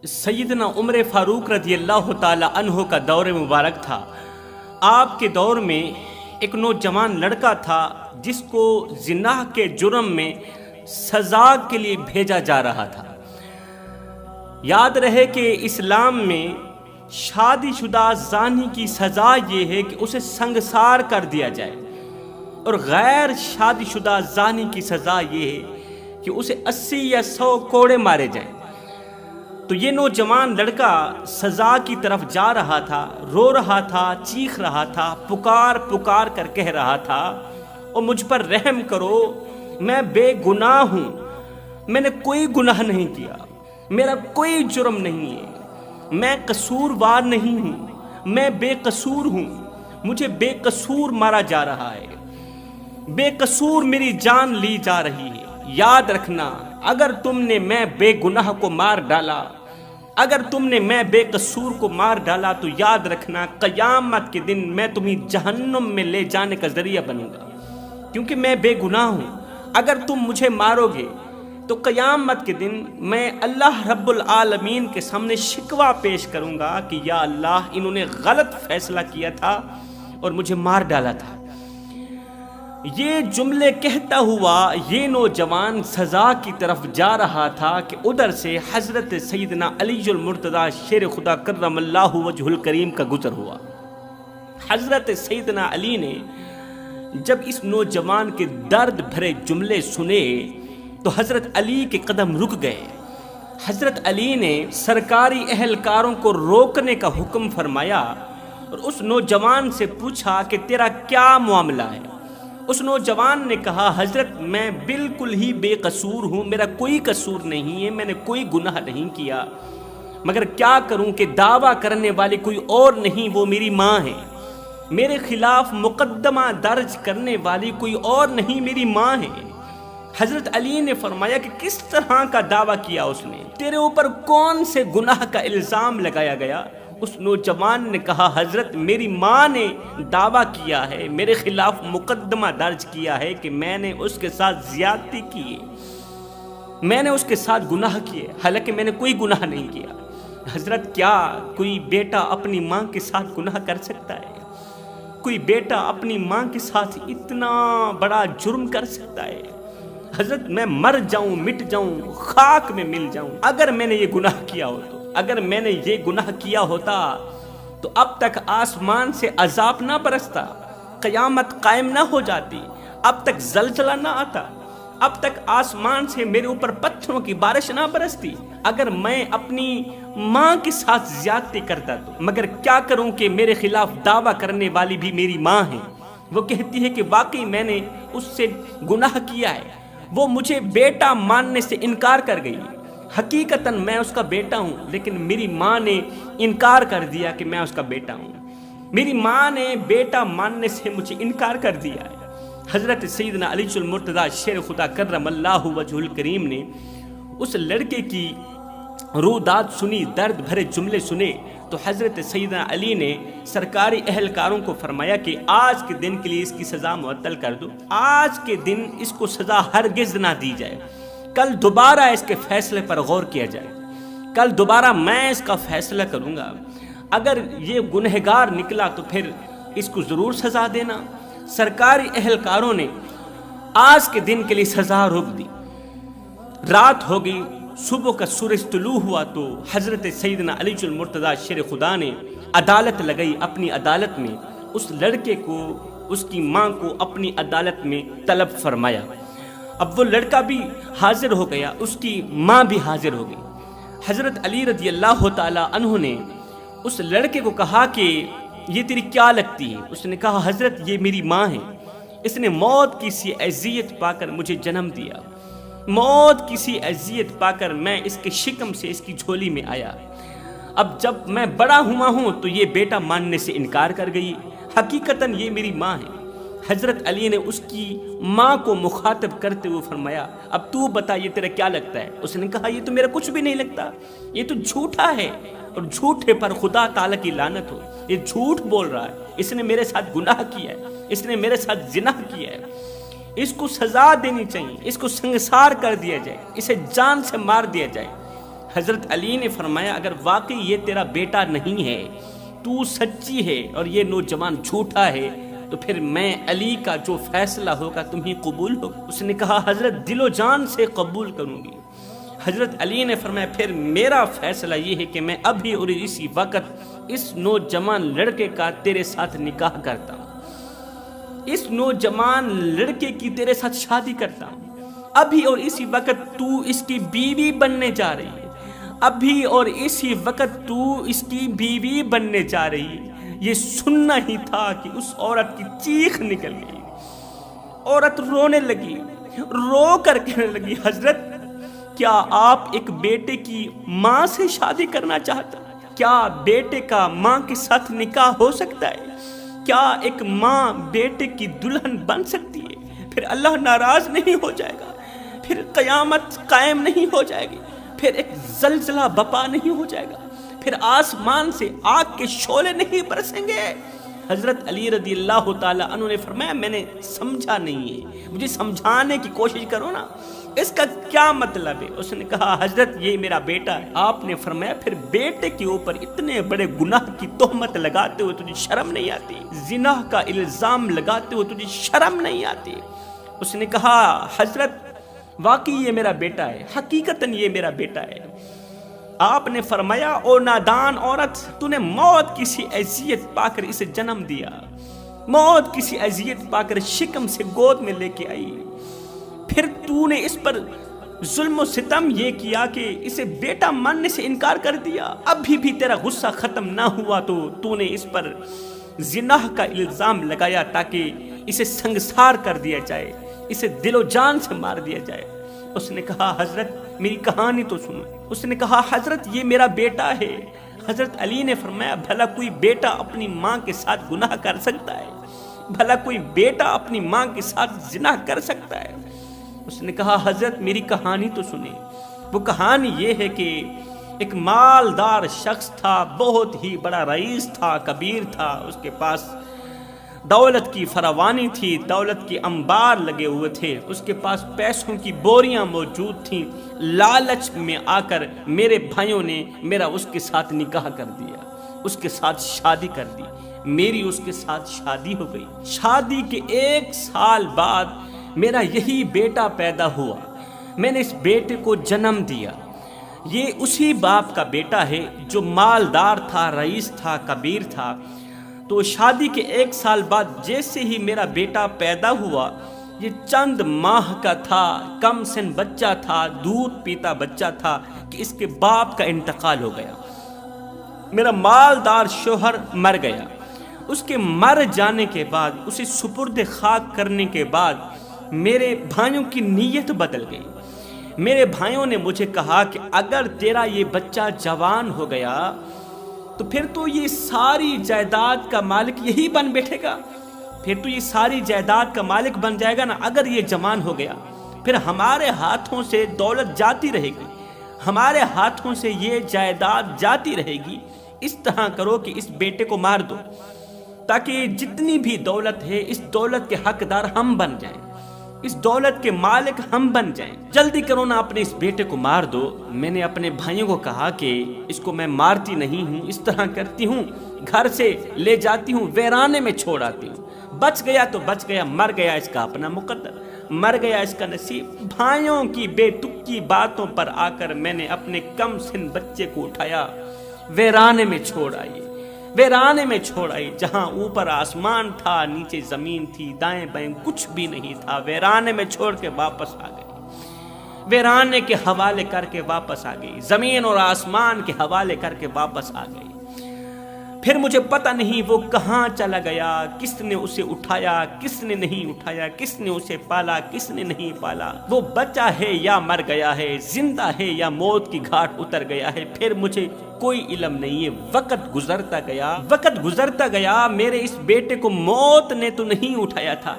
سیدنا عمر فاروق رضی اللہ تعالی عنہ کا دور مبارک تھا۔ آپ کے دور میں ایک نوجوان لڑکا تھا جس کو زنا کے جرم میں سزا کے لیے بھیجا جا رہا تھا۔ یاد رہے کہ اسلام میں شادی شدہ زانی کی سزا یہ ہے کہ اسے سنگسار کر دیا جائے، اور غیر شادی شدہ زانی کی سزا یہ ہے کہ اسے 80 یا 100 کوڑے مارے جائیں۔ تو یہ نوجوان لڑکا سزا کی طرف جا رہا تھا، رو رہا تھا، چیخ رہا تھا، پکار پکار کر کہہ رہا تھا، اور مجھ پر رحم کرو، میں بے گناہ ہوں، میں نے کوئی گناہ نہیں کیا، میرا کوئی جرم نہیں ہے، میں قصوروار نہیں ہوں، میں بے قصور ہوں، مجھے بے قصور مارا جا رہا ہے، بے قصور میری جان لی جا رہی ہے۔ یاد رکھنا، اگر تم نے میں بے گناہ کو مار ڈالا، اگر تم نے میں بے قصور کو مار ڈالا، تو یاد رکھنا قیامت کے دن میں تمہیں جہنم میں لے جانے کا ذریعہ بنوں گا، کیونکہ میں بے گناہ ہوں۔ اگر تم مجھے مارو گے تو قیامت کے دن میں اللہ رب العالمین کے سامنے شکوہ پیش کروں گا کہ یا اللہ، انہوں نے غلط فیصلہ کیا تھا اور مجھے مار ڈالا تھا۔ یہ جملے کہتا ہوا یہ نوجوان سزا کی طرف جا رہا تھا کہ ادھر سے حضرت سیدنا علی المرتضیٰ شیر خدا کرم اللہ وجہ الکریم کا گزر ہوا۔ حضرت سیدنا علی نے جب اس نوجوان کے درد بھرے جملے سنے تو حضرت علی کے قدم رک گئے۔ حضرت علی نے سرکاری اہلکاروں کو روکنے کا حکم فرمایا اور اس نوجوان سے پوچھا کہ تیرا کیا معاملہ ہے؟ اس نوجوان نے کہا، حضرت میں بالکل ہی بے قصور ہوں، میرا کوئی قصور نہیں ہے، میں نے کوئی گناہ نہیں کیا، مگر کیا کروں کہ دعویٰ کرنے والی کوئی اور نہیں، وہ میری ماں ہے، میرے خلاف مقدمہ درج کرنے والی کوئی اور نہیں، میری ماں ہے۔ حضرت علی نے فرمایا کہ کس طرح کا دعویٰ کیا اس نے؟ تیرے اوپر کون سے گناہ کا الزام لگایا گیا؟ اس نوجوان نے کہا، حضرت میری ماں نے دعویٰ کیا ہے، میرے خلاف مقدمہ درج کیا ہے کہ میں نے اس کے ساتھ زیادتی کی ہے، میں نے اس کے ساتھ گناہ کیے، حالانکہ میں نے کوئی گناہ نہیں کیا۔ حضرت کیا کوئی بیٹا اپنی ماں کے ساتھ گناہ کر سکتا ہے؟ کوئی بیٹا اپنی ماں کے ساتھ اتنا بڑا جرم کر سکتا ہے؟ حضرت میں مر جاؤں، مٹ جاؤں، خاک میں مل جاؤں اگر میں نے یہ گناہ کیا ہو تو، اگر میں نے یہ گناہ کیا ہوتا تو اب تک آسمان سے عذاب نہ برستا، قیامت قائم نہ ہو جاتی، اب تک زلزلہ نہ آتا، اب تک آسمان سے میرے اوپر پتھروں کی بارش نہ برستی، اگر میں اپنی ماں کے ساتھ زیادتی کرتا تو۔ مگر کیا کروں کہ میرے خلاف دعویٰ کرنے والی بھی میری ماں ہے، وہ کہتی ہے کہ واقعی میں نے اس سے گناہ کیا ہے، وہ مجھے بیٹا ماننے سے انکار کر گئی، حقیقتاً میں اس کا بیٹا ہوں، لیکن میری ماں نے انکار کر دیا کہ میں اس کا بیٹا ہوں، میری ماں نے بیٹا ماننے سے مجھے انکار کر دیا ہے۔ حضرت سیدنا علی المرتضیٰ شیر خدا کرم اللہ وجہ الکریم نے اس لڑکے کی روداد سنی، درد بھرے جملے سنے، تو حضرت سیدنا علی نے سرکاری اہلکاروں کو فرمایا کہ آج کے دن کے لیے اس کی سزا معطل کر دو، آج کے دن اس کو سزا ہرگز نہ دی جائے، کل دوبارہ اس کے فیصلے پر غور کیا جائے، کل دوبارہ میں اس کا فیصلہ کروں گا، اگر یہ گنہگار نکلا تو پھر اس کو ضرور سزا دینا۔ سرکاری اہلکاروں نے آج کے دن کے لیے سزا روک دی۔ رات ہو گئی، صبح کا سورج طلوع ہوا تو حضرت سیدنا علی المرتضیٰ شیر خدا نے عدالت لگائی، اپنی عدالت میں اس لڑکے کو، اس کی ماں کو اپنی عدالت میں طلب فرمایا۔ اب وہ لڑکا بھی حاضر ہو گیا، اس کی ماں بھی حاضر ہو گئی۔ حضرت علی رضی اللہ تعالی عنہ نے اس لڑکے کو کہا کہ یہ تیری کیا لگتی ہے؟ اس نے کہا، حضرت یہ میری ماں ہے، اس نے موت کی سی اذیت پا کر مجھے جنم دیا، موت کی سی اذیت پا کر میں اس کے شکم سے اس کی جھولی میں آیا، اب جب میں بڑا ہوا ہوں تو یہ بیٹا ماننے سے انکار کر گئی، حقیقتاً یہ میری ماں ہے۔ حضرت علی نے اس کی ماں کو مخاطب کرتے ہوئے فرمایا، اب تو بتا یہ تیرا کیا لگتا ہے؟ اس نے کہا، یہ تو میرا کچھ بھی نہیں لگتا، یہ تو جھوٹا ہے، اور جھوٹے پر خدا تعالیٰ کی لعنت ہو، یہ جھوٹ بول رہا ہے، اس نے میرے ساتھ گناہ کیا ہے، اس نے میرے ساتھ زنا کیا ہے، اس کو سزا دینی چاہیے، اس کو سنگسار کر دیا جائے، اسے جان سے مار دیا جائے۔ حضرت علی نے فرمایا اگر واقعی یہ تیرا بیٹا نہیں ہے، تو سچی ہے اور یہ نوجوان جھوٹا ہے، تو پھر میں علی کا جو فیصلہ ہوگا تمہیں قبول ہوگا؟ اس نے کہا حضرت دل و جان سے قبول کروں گی۔ حضرت علی نے فرمایا پھر میرا فیصلہ یہ ہے کہ میں ابھی اور اسی وقت اس نوجوان لڑکے کا تیرے ساتھ نکاح کرتا ہوں، اس نوجوان لڑکے کی تیرے ساتھ شادی کرتا ہوں، ابھی اور اسی وقت تو اس کی بیوی بننے جا رہی ہے، ابھی اور اسی وقت تو اس کی بیوی بننے جا رہی ہے۔ یہ سننا ہی تھا کہ اس عورت کی چیخ نکل گئی، عورت رونے لگی، رو کر کہنے لگی حضرت کیا آپ ایک بیٹے کی ماں سے شادی کرنا چاہتا؟ کیا بیٹے کا ماں کے ساتھ نکاح ہو سکتا ہے؟ کیا ایک ماں بیٹے کی دلہن بن سکتی ہے؟ پھر اللہ ناراض نہیں ہو جائے گا؟ پھر قیامت قائم نہیں ہو جائے گی؟ پھر ایک زلزلہ بپا نہیں ہو جائے گا؟ پھر آسمان سے آگ کے شعلے نہیں برسیں گے؟ حضرت علی رضی اللہ تعالی عنہ نے فرمایا میں نے سمجھا نہیں ہے، مجھے سمجھانے کی کوشش کرو نا، اس کا کیا مطلب ہے؟ اس نے کہا حضرت یہ میرا بیٹا ہے۔ آپ نے فرمایا پھر بیٹے کے اوپر اتنے بڑے گناہ کی تہمت لگاتے ہوئے تجھے شرم نہیں آتی؟ زنا کا الزام لگاتے ہوئے تجھے شرم نہیں آتی؟ اس نے کہا حضرت واقعی یہ میرا بیٹا ہے، حقیقتاً یہ میرا بیٹا ہے۔ آپ نے فرمایا او نادان عورت، تو نے موت کسی اذیت پا کر اسے جنم دیا، موت کسی اذیت پا کر شکم سے گود میں لے کے آئی، پھر تو نے اس پر ظلم و ستم یہ کیا کہ اسے بیٹا ماننے سے انکار کر دیا، ابھی بھی تیرا غصہ ختم نہ ہوا تو نے اس پر زنا کا الزام لگایا تاکہ اسے سنگسار کر دیا جائے، اسے دل و جان سے مار دیا جائے۔ اس نے کہا حضرت میری کہانی تو سنو۔ اس نے کہا حضرت یہ میرا بیٹا ہے۔ حضرت علی نے فرمایا بھلا کوئی بیٹا اپنی ماں کے ساتھ گناہ کر سکتا ہے؟ بھلا کوئی بیٹا اپنی ماں کے ساتھ زنا کر سکتا ہے؟ اس نے کہا حضرت میری کہانی تو سنیں۔ وہ کہانی یہ ہے کہ ایک مالدار شخص تھا، بہت ہی بڑا رئیس تھا، کبیر تھا، اس کے پاس دولت کی فراوانی تھی، دولت کی انبار لگے ہوئے تھے، اس کے پاس پیسوں کی بوریاں موجود تھیں۔ لالچ میں آ کر میرے بھائیوں نے میرا اس کے ساتھ نکاح کر دیا، اس کے ساتھ شادی کر دی، میری اس کے ساتھ شادی ہو گئی۔ شادی کے 1 سال بعد میرا یہی بیٹا پیدا ہوا، میں نے اس بیٹے کو جنم دیا۔ یہ اسی باپ کا بیٹا ہے جو مالدار تھا، رئیس تھا، کبیر تھا۔ تو شادی کے 1 سال بعد جیسے ہی میرا بیٹا پیدا ہوا، یہ چند ماہ کا تھا، کم سن بچہ تھا، دودھ پیتا بچہ تھا کہ اس کے باپ کا انتقال ہو گیا۔ میرا مالدار شوہر مر گیا۔ اس کے مر جانے کے بعد، اسے سپرد خاک کرنے کے بعد میرے بھائیوں کی نیت بدل گئی۔ میرے بھائیوں نے مجھے کہا کہ اگر تیرا یہ بچہ جوان ہو گیا تو پھر تو یہ ساری جائیداد کا مالک یہی بن بیٹھے گا، پھر تو یہ ساری جائیداد کا مالک بن جائے گا نا۔ اگر یہ جوان ہو گیا پھر ہمارے ہاتھوں سے دولت جاتی رہے گی، ہمارے ہاتھوں سے یہ جائیداد جاتی رہے گی۔ اس طرح کرو کہ اس بیٹے کو مار دو تاکہ جتنی بھی دولت ہے اس دولت کے حقدار ہم بن جائیں، اس دولت کے مالک ہم بن جائیں۔ جلدی کرو نا اپنے اس بیٹے کو مار دو۔ میں نے اپنے بھائیوں کو کہا کہ اس کو میں مارتی نہیں ہوں، اس طرح کرتی ہوں گھر سے لے جاتی ہوں، ویرانے میں چھوڑ آتی ہوں۔ بچ گیا تو بچ گیا، مر گیا اس کا اپنا مقدر، مر گیا اس کا نصیب۔ بھائیوں کی بے تکی باتوں پر آ کر میں نے اپنے کم سن بچے کو اٹھایا، ویرانے میں چھوڑ آئی، ویرانے میں چھوڑ آئی، جہاں اوپر آسمان تھا نیچے زمین تھی، دائیں بائیں کچھ بھی نہیں تھا۔ ویرانے میں چھوڑ کے واپس آ گئی، ویرانے کے حوالے کر کے واپس آ گئی، زمین اور آسمان کے حوالے کر کے واپس آ گئی۔ پھر مجھے پتہ نہیں وہ کہاں چلا گیا، کس نے اسے اٹھایا، کس نے نہیں اٹھایا، کس نے اسے پالا، کس نے نہیں پالا۔ وہ بچہ ہے یا مر گیا ہے، زندہ ہے یا موت کی گھاٹ اتر گیا ہے، پھر مجھے کوئی علم نہیں ہے۔ وقت گزرتا گیا، وقت گزرتا گیا، میرے اس بیٹے کو موت نے تو نہیں اٹھایا تھا،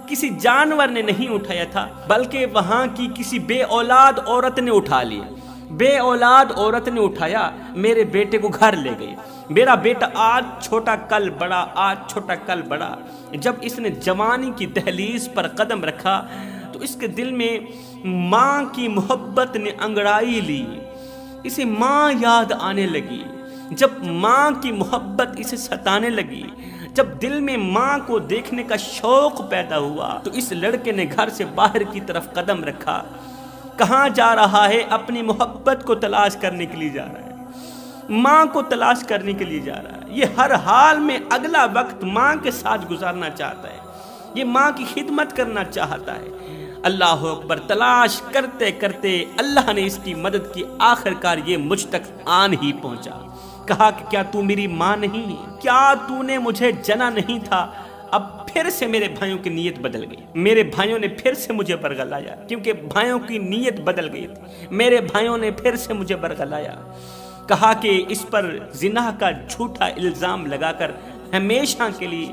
کسی جانور نے نہیں اٹھایا تھا، بلکہ وہاں کی کسی بے اولاد عورت نے اٹھا لیا۔ بے اولاد عورت نے اٹھایا، میرے بیٹے کو گھر لے گئی۔ میرا بیٹا آج چھوٹا کل بڑا، آج چھوٹا کل بڑا۔ جب اس نے جوانی کی دہلیز پر قدم رکھا تو اس کے دل میں ماں کی محبت نے انگڑائی لی، اسے ماں یاد آنے لگی۔ جب ماں کی محبت اسے ستانے لگی، جب دل میں ماں کو دیکھنے کا شوق پیدا ہوا، تو اس لڑکے نے گھر سے باہر کی طرف قدم رکھا۔ کہاں جا رہا ہے؟ اپنی محبت کو تلاش کرنے کے لیے جا رہا ہے، ماں کو تلاش کرنے کے لیے جا رہا ہے۔ یہ ہر حال میں اگلا وقت ماں کے ساتھ گزارنا چاہتا ہے، یہ ماں کی خدمت کرنا چاہتا ہے۔ اللہ اکبر، تلاش کرتے کرتے اللہ نے اس کی مدد کی، آخر کار یہ مجھ تک آن ہی پہنچا۔ کہا کہ کیا تو میری ماں نہیں؟ کیا تو نے مجھے جنا نہیں تھا؟ اب پھر سے میرے بھائیوں کی نیت بدل گئی، میرے بھائیوں نے پھر سے مجھے برگلایا، کیونکہ بھائیوں کی نیت بدل گئی تھی۔ میرے بھائیوں نے پھر سے مجھے برگلایا، کہا کہ اس پر زنا کا جھوٹا الزام لگا کر ہمیشہ کے لیے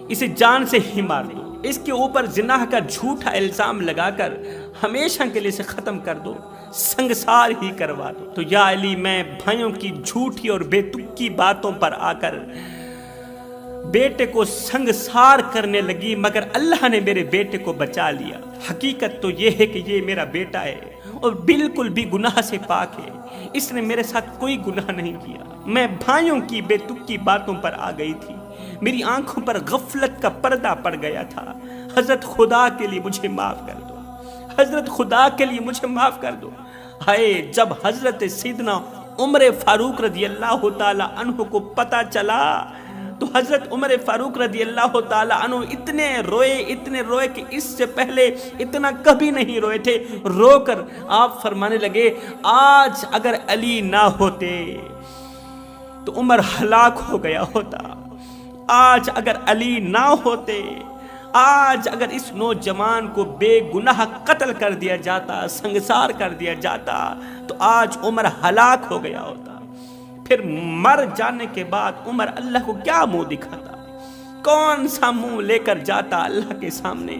اسے جان سے ہی مار دو، اس کے اوپر زنا کا جھوٹا الزام لگا کر ہمیشہ کے لیے اسے ختم کر دو، سنگسار ہی کروا دو۔ تو یا علی، میں بھائیوں کی جھوٹی اور بے تکی باتوں پر آ کر بیٹے کو سنگسار کرنے لگی، مگر اللہ نے میرے بیٹے کو بچا لیا۔ حقیقت تو یہ ہے کہ یہ میرا بیٹا ہے اور بالکل بھی گناہ سے پاک ہے، اس نے میرے ساتھ کوئی گناہ نہیں کیا۔ میں بھائیوں کی بے تکی باتوں پر آ گئی تھی، میری آنکھوں پر غفلت کا پردہ پڑ گیا تھا۔ حضرت خدا کے لیے مجھے معاف کر دو، حضرت خدا کے لیے مجھے معاف کر دو۔ ہائے، جب حضرت سیدنا عمر فاروق رضی اللہ تعالی عنہ کو پتہ چلا تو حضرت عمر فاروق رضی اللہ تعالی عنہ اتنے روئے کہ اس سے پہلے اتنا کبھی نہیں روئے تھے۔ رو کر آپ فرمانے لگے، آج اگر علی نہ ہوتے تو عمر ہلاک ہو گیا ہوتا، آج اگر علی نہ ہوتے، آج اگر اس نوجوان کو بے گناہ قتل کر دیا جاتا، سنگسار کر دیا جاتا، تو آج عمر ہلاک ہو گیا ہوتا۔ پھر مر جانے کے بعد عمر اللہ کو کیا منہ دکھاتا، کون سا منہ لے کر جاتا اللہ کے سامنے؟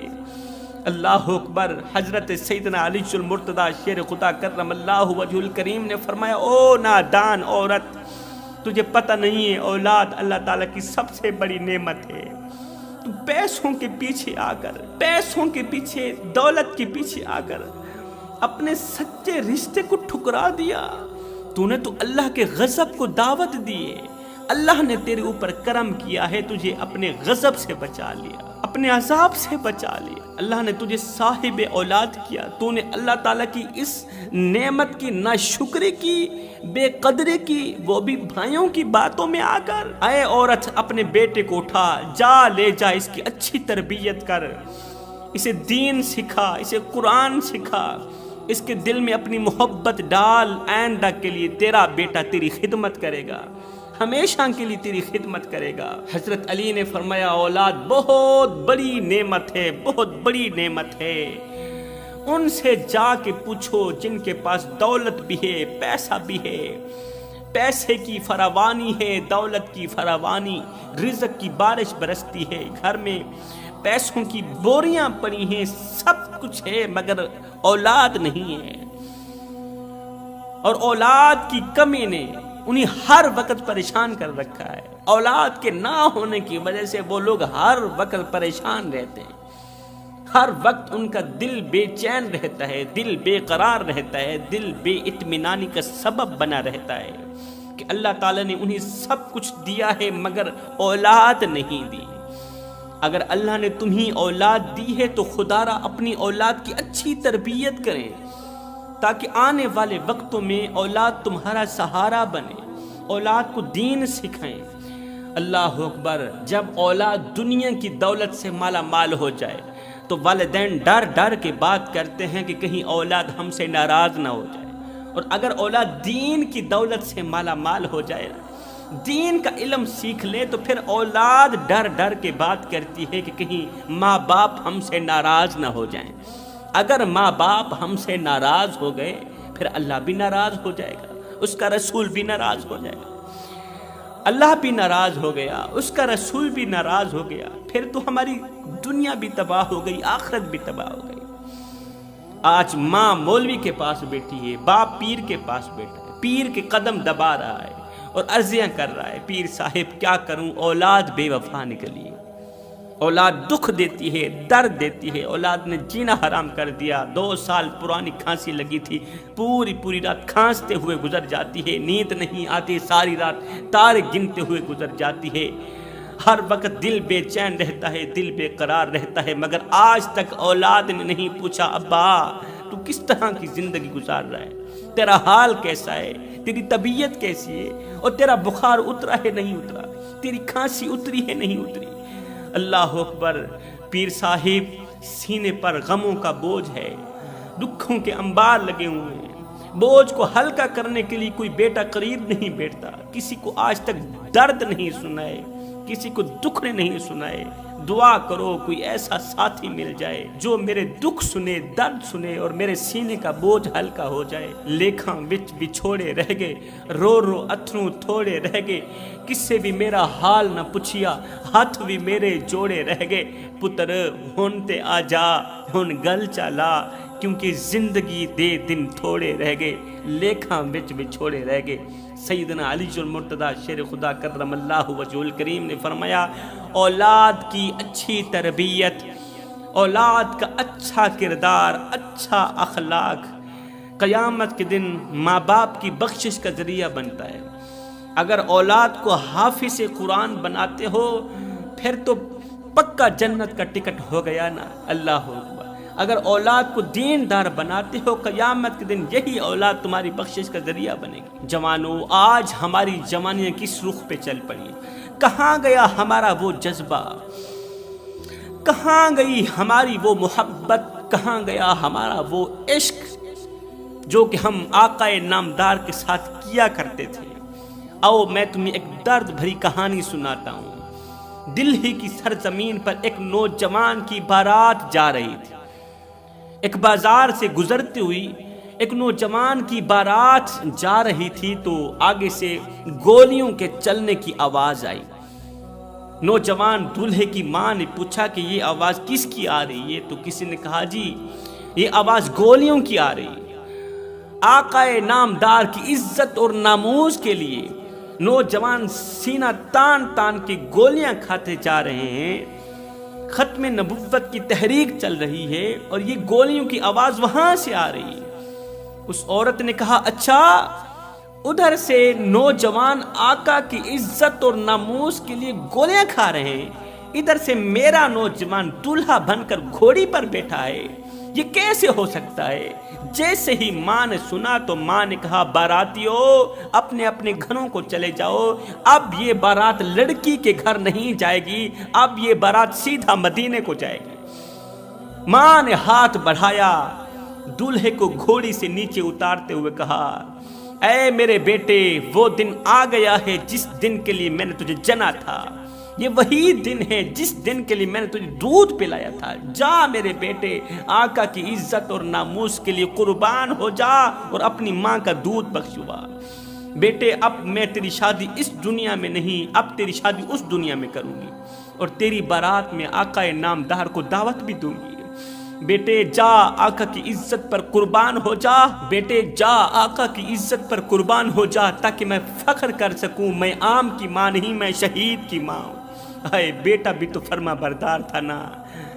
اللہ اکبر۔ حضرت سیدنا علی المرتضی شیر خدا کرم اللہ وجہ الکریم نے فرمایا، او نادان عورت، تجھے پتہ نہیں ہے اولاد اللہ تعالیٰ کی سب سے بڑی نعمت ہے۔ تو پیسوں کے پیچھے آ کر، پیسوں کے پیچھے، دولت کے پیچھے آ کر اپنے سچے رشتے کو ٹھکرا دیا۔ تو نے تو اللہ کے غضب کو دعوت دی ہے، اللہ نے تیرے اوپر کرم کیا ہے، تجھے اپنے غضب سے بچا لیا، اپنے عذاب سے بچا لیا۔ اللہ نے تجھے صاحب اولاد کیا، تو نے اللہ تعالیٰ کی اس نعمت کی ناشکری کی، بے قدری کی، وہ بھی بھائیوں کی باتوں میں آ کر۔ اے عورت، اپنے بیٹے کو اٹھا، جا لے جا، اس کی اچھی تربیت کر، اسے دین سکھا، اسے قرآن سکھا، اس کے دل میں اپنی محبت ڈال۔ آئندہ کے لیے تیرا بیٹا تیری خدمت کرے گا، ہمیشہ کے لیے تیری خدمت کرے گا۔ حضرت علی نے فرمایا، اولاد بہت بڑی نعمت ہے، بہت بڑی نعمت ہے، ان سے جا کے پوچھو جن کے پاس دولت بھی ہے، پیسہ بھی ہے، پیسے کی فراوانی ہے، دولت کی فراوانی، رزق کی بارش برستی ہے، گھر میں پیسوں کی بوریاں پڑی ہیں، سب کچھ ہے، مگر اولاد نہیں ہے۔ اور اولاد کی کمی نے انہیں ہر وقت پریشان کر رکھا ہے۔ اولاد کے نہ ہونے کی وجہ سے وہ لوگ ہر وقت پریشان رہتے ہیں، ہر وقت ان کا دل بے چین رہتا ہے، دل بے قرار رہتا ہے، دل بے اطمینانی کا سبب بنا رہتا ہے کہ اللہ تعالیٰ نے انہیں سب کچھ دیا ہے مگر اولاد نہیں دی۔ اگر اللہ نے تمہیں اولاد دی ہے تو خدا را اپنی اولاد کی اچھی تربیت کریں، تاکہ آنے والے وقتوں میں اولاد تمہارا سہارا بنے، اولاد کو دین سکھائیں۔ اللہ اکبر۔ جب اولاد دنیا کی دولت سے مالا مال ہو جائے تو والدین ڈر ڈر کے بات کرتے ہیں کہ کہیں اولاد ہم سے ناراض نہ ہو جائے، اور اگر اولاد دین کی دولت سے مالا مال ہو جائے، دین کا علم سیکھ لے، تو پھر اولاد ڈر ڈر کے بات کرتی ہے کہ کہیں ماں باپ ہم سے ناراض نہ ہو جائیں۔ اگر ماں باپ ہم سے ناراض ہو گئے پھر اللہ بھی ناراض ہو جائے گا، اس کا رسول بھی ناراض ہو جائے گا۔ اللہ بھی ناراض ہو گیا، اس کا رسول بھی ناراض ہو گیا، پھر تو ہماری دنیا بھی تباہ ہو گئی، آخرت بھی تباہ ہو گئی۔ آج ماں مولوی کے پاس بیٹھی ہے، باپ پیر کے پاس بیٹھا ہے، پیر کے قدم دبا رہا ہے اور عرضیاں کر رہا ہے، پیر صاحب کیا کروں، اولاد بے وفا نکلی، اولاد دکھ دیتی ہے، درد دیتی ہے، اولاد نے جینا حرام کر دیا۔ 2 سال پرانی کھانسی لگی تھی، پوری رات کھانستے ہوئے گزر جاتی ہے، نیند نہیں آتی، ساری رات تارے گنتے ہوئے گزر جاتی ہے، ہر وقت دل بے چین رہتا ہے، دل بے قرار رہتا ہے، مگر آج تک اولاد نے نہیں پوچھا ابا تو کس طرح کی زندگی گزار رہا ہے، تیرا حال کیسا ہے، تیری طبیعت کیسی ہے، اور تیرا بخار اترا ہے نہیں اترا، تیری کھانسی اتری ہے نہیں اتری۔ اللہ اکبر، پیر صاحب سینے پر غموں کا بوجھ ہے، دکھوں کے انبار لگے ہوئے ہیں، بوجھ کو ہلکا کرنے کے لیے کوئی بیٹا قریب نہیں بیٹھتا، کسی کو آج تک درد نہیں سنائے، کسی کو دکھ نے نہیں سنائے۔ دعا کرو کوئی ایسا ساتھی مل جائے جو میرے دکھ سنے، درد سنے اور میرے سینے کا بوجھ ہلکا ہو جائے۔ لیکھاں وچ بچھوڑے رہ گئے، رو اتھروں تھوڑے رہ گئے، کس سے بھی میرا حال نہ پوچھیا، ہاتھ بھی میرے جوڑے رہ گئے۔ پتر ہن تے آ جا، ہن گل چلا، کیونکہ زندگی دے دن تھوڑے رہ گئے، لیکھاں وچ بچھوڑے رہ گئے۔ سیدنا علی المرتضیٰ شیر خدا کرم اللہ وجہہ الکریم نے فرمایا، اولاد کی اچھی تربیت، اولاد کا اچھا کردار، اچھا اخلاق قیامت کے دن ماں باپ کی بخشش کا ذریعہ بنتا ہے۔ اگر اولاد کو حافظ قرآن بناتے ہو پھر تو پکا جنت کا ٹکٹ ہو گیا نا، اللہ اکبر۔ اگر اولاد کو دیندار بناتے ہو قیامت کے دن یہی اولاد تمہاری بخشش کا ذریعہ بنے گی۔ جوانو، آج ہماری جوانیاں کس رخ پہ چل پڑی، کہاں گیا ہمارا وہ جذبہ، کہاں گئی ہماری وہ محبت، کہاں گیا ہمارا وہ عشق جو کہ ہم آقا نامدار کے ساتھ کیا کرتے تھے۔ آؤ میں تمہیں ایک درد بھری کہانی سناتا ہوں۔ دلہی کی سرزمین پر ایک نوجوان کی بارات جا رہی تھی۔ ایک بازار سے گزرتے ہوئی ایک نوجوان کی بارات جا رہی تھی تو آگے سے گولیوں کے چلنے کی آواز آئی۔ نوجوان دولہے کی ماں نے پوچھا کہ یہ آواز کس کی آ رہی ہے؟ تو کسی نے کہا جی یہ آواز گولیوں کی آ رہی ہے۔ آقا نامدار کی عزت اور ناموس کے لیے نوجوان سینہ تان کے گولیاں کھاتے جا رہے ہیں، ختم نبوت کی تحریک چل رہی ہے اور یہ گولیوں کی آواز وہاں سے آ رہی ہے۔ اس عورت نے کہا اچھا، ادھر سے نوجوان آقا کی عزت اور ناموس کے لیے گولیاں کھا رہے ہیں، ادھر سے میرا نوجوان دولہا بن کر گھوڑی پر بیٹھا ہے، یہ کیسے ہو سکتا ہے؟ جیسے ہی ماں نے سنا تو ماں نے کہا باراتیوں اپنے اپنے گھروں کو چلے جاؤ، اب یہ بارات لڑکی کے گھر نہیں جائے گی، اب یہ بارات سیدھا مدینے کو جائے گی۔ ماں نے ہاتھ بڑھایا، دولہے کو گھوڑی سے نیچے اتارتے ہوئے کہا اے میرے بیٹے، وہ دن آ گیا ہے جس دن کے لیے میں نے تجھے جنا تھا، یہ وہی دن ہے جس دن کے لیے میں نے تجھے دودھ پلایا تھا، جا میرے بیٹے، آقا کی عزت اور ناموس کے لیے قربان ہو جا اور اپنی ماں کا دودھ بخشوا۔ بیٹے اب میں تیری شادی اس دنیا میں نہیں، اب تیری شادی اس دنیا میں کروں گی اور تیری بارات میں آقا نامدار کو دعوت بھی دوں گی۔ بیٹے جا آقا کی عزت پر قربان ہو جا، بیٹے جا آقا کی عزت پر قربان ہو جا تاکہ میں فخر کر سکوں میں عام کی ماں نہیں، میں شہید کی ماں ہوں۔ ہائے بیٹا بھی تو فرما بردار تھا نا۔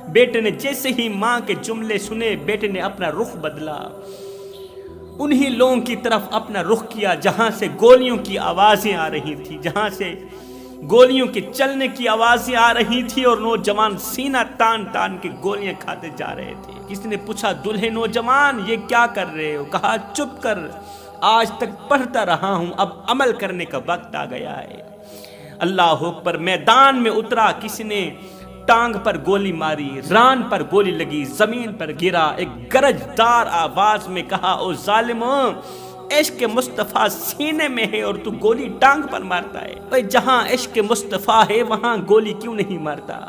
بیٹے نے جیسے ہی ماں کے جملے سنے بیٹے نے اپنا رخ بدلا، انہی لوگوں کی طرف اپنا رخ کیا جہاں سے گولیوں کی آوازیں آ رہی تھی، جہاں سے گولیوں کے چلنے کی آوازیں آ رہی تھی اور نوجوان سینہ تان کے گولیاں کھاتے جا رہے تھے۔ کسی نے پوچھا دلہے نوجوان یہ کیا کر رہے ہو؟ کہا چپ کر، آج تک پڑھتا رہا ہوں، اب عمل کرنے کا وقت آ گیا ہے۔ اللہ اکبر، میدان میں اترا، کسی نے ٹانگ پر گولی ماری، ران پر گولی لگی، زمین پر گرا، ایک گرجدار آواز میں کہا او ظالم، عشق مصطفیٰ سینے میں ہے اور تو گولی ٹانگ پر مارتا ہے۔ بھئی جہاں عشق مصطفیٰ ہے وہاں گولی کیوں نہیں مارتا؟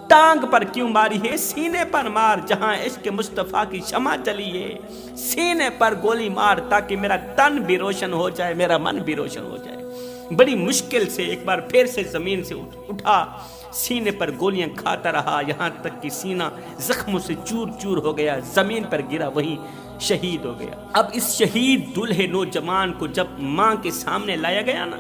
ٹانگ پر کیوں ماری ہے؟ سینے پر مار، جہاں عشق مصطفیٰ کی شمع چلی ہے سینے پر گولی مار تاکہ میرا تن بھی روشن ہو جائے، میرا من بھی روشن ہو جائے۔ بڑی مشکل سے ایک بار پھر سے زمین سے اٹھا، سینے پر گولیاں کھاتا رہا یہاں تک کہ سینہ زخموں سے چور چور ہو گیا، زمین پر گرا، وہیں شہید ہو گیا۔ اب اس شہید دلہے نوجوان کو جب ماں کے سامنے لایا گیا نا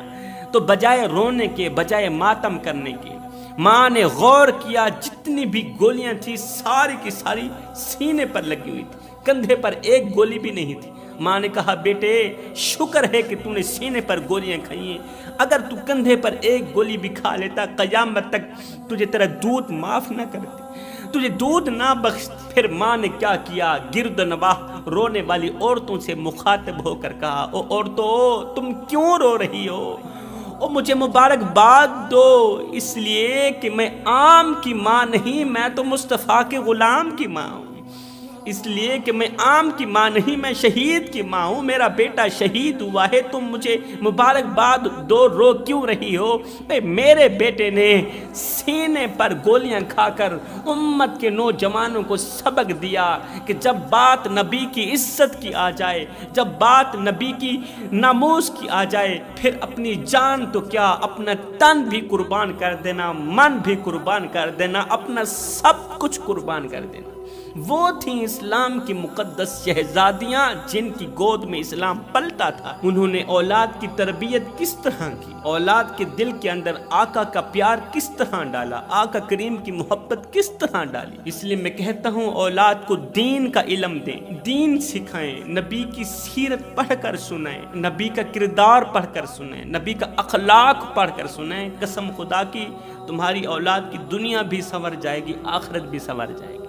تو بجائے رونے کے، بجائے ماتم کرنے کے، ماں نے غور کیا، جتنی بھی گولیاں تھیں ساری کی ساری سینے پر لگی ہوئی تھی، کندھے پر ایک گولی بھی نہیں تھی۔ ماں نے کہا بیٹے شکر ہے کہ تو نے سینے پر گولیاں کھائی ہیں، اگر تو کندھے پر ایک گولی بھی کھا لیتا قیامت تک تجھے تیرا دودھ معاف نہ کرتی، تجھے دودھ نہ بخش۔ پھر ماں نے کیا کیا، گرد نواح رونے والی عورتوں سے مخاطب ہو کر کہا او عورتوں تم کیوں رو رہی ہو؟ او مجھے مبارکباد دو، اس لیے کہ میں عام کی ماں نہیں، میں تو مصطفیٰ کے غلام کی ماں ہوں، اس لیے کہ میں عام کی ماں نہیں، میں شہید کی ماں ہوں، میرا بیٹا شہید ہوا ہے، تم مجھے مبارکباد دو، رو کیوں رہی ہو؟ میرے بیٹے نے سینے پر گولیاں کھا کر امت کے نوجوانوں کو سبق دیا کہ جب بات نبی کی عزت کی آ جائے، جب بات نبی کی ناموس کی آ جائے، پھر اپنی جان تو کیا اپنا تن بھی قربان کر دینا، من بھی قربان کر دینا، اپنا سب کچھ قربان کر دینا۔ وہ تھیں اسلام کی مقدس شہزادیاں جن کی گود میں اسلام پلتا تھا۔ انہوں نے اولاد کی تربیت کس طرح کی، اولاد کے دل کے اندر آقا کا پیار کس طرح ڈالا، آقا کریم کی محبت کس طرح ڈالی۔ اس لیے میں کہتا ہوں اولاد کو دین کا علم دیں، دین سکھائیں، نبی کی سیرت پڑھ کر سنائیں، نبی کا کردار پڑھ کر سنائیں، نبی کا اخلاق پڑھ کر سنائیں۔ قسم خدا کی تمہاری اولاد کی دنیا بھی سنور جائے گی، آخرت بھی سنور جائے گی۔